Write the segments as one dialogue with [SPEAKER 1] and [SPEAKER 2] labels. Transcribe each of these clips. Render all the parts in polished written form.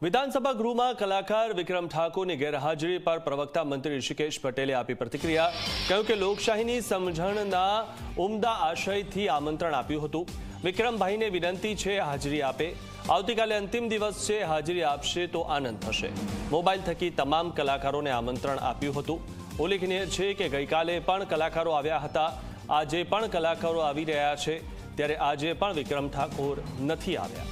[SPEAKER 1] વિધાનસભા ગૃહમાં કલાકાર વિક્રમ ઠાકોરની ગેરહાજરી પર પ્રવક્તા મંત્રી ઋષિકેશ પટેલે આપી પ્રતિક્રિયા। કહ્યું કે લોકશાહીની સમજણના ઉમદા આશયથી આમંત્રણ આપ્યું હતું। વિક્રમભાઈને વિનંતી છે હાજરી આપે। આવતીકાલે અંતિમ દિવસ છે, હાજરી આપશે તો આનંદ થશે। મોબાઈલ થકી તમામ કલાકારોને આમંત્રણ આપ્યું હતું। ઉલ્લેખનીય છે કે ગઈકાલે પણ કલાકારો આવ્યા હતા, આજે પણ કલાકારો આવી રહ્યા છે, ત્યારે આજે પણ વિક્રમ ઠાકોર નથી આવ્યા।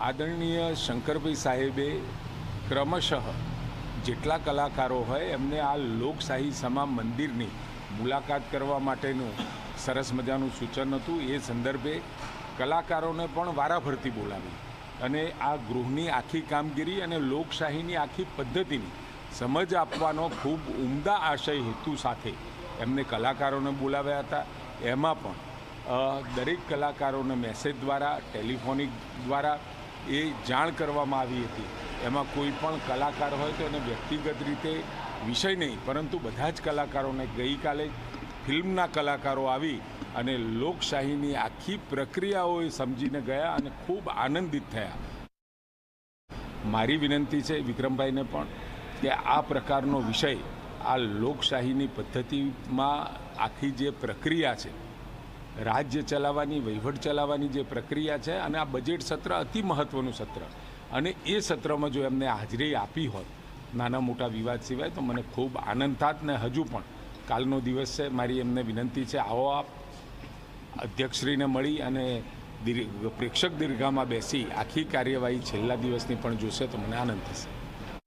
[SPEAKER 2] આદરણીય શંકરભાઈ સાહેબે ક્રમશઃ જેટલા કલાકારો હોય એમને આ લોકશાહી સમા મંદિરની મુલાકાત કરવા માટેનું સરસ મજાનું સૂચન હતું। એ સંદર્ભે કલાકારોને પણ વારાફરતી બોલાવી અને આ ગૃહની આખી કામગીરી અને લોકશાહીની આખી પદ્ધતિની સમજ આપવાનો ખૂબ ઉમદા આશય હેતુ સાથે એમને કલાકારોને બોલાવ્યા હતા। એમાં પણ દરેક કલાકારોને મેસેજ દ્વારા, ટેલિફોનિક દ્વારા એ જાણ કરવામાં આવી હતી। એમાં કોઈ પણ કલાકાર હોય તો એને વ્યક્તિગત રીતે વિષય નહીં, પરંતુ બધા જ કલાકારોને ગઈકાલે ફિલ્મના કલાકારો આવી અને લોકશાહીની આખી પ્રક્રિયાઓ સમજીને ગયા અને ખૂબ આનંદિત થયા। મારી વિનંતી છે વિક્રમભાઈને પણ કે આ પ્રકારનો વિષય, આ લોકશાહીની પદ્ધતિમાં આખી જે પ્રક્રિયા છે, રાજ્ય ચલાવવાની, વહીવટ ચલાવવાની જે પ્રક્રિયા છે, અને આ બજેટ સત્ર અતિ મહત્ત્વનું સત્ર, અને એ સત્રમાં જો એમને હાજરી આપી હોત નાના મોટા વિવાદ સિવાય તો મને ખૂબ આનંદ થાત। ને હજુ પણ કાલનો દિવસ છે, મારી એમને વિનંતી છે, આવો આપ અધ્યક્ષશ્રીને મળી અને પ્રેક્ષક દીર્ઘામાં બેસી આખી કાર્યવાહી છેલ્લા દિવસની પણ જોશે તો મને આનંદ થશે।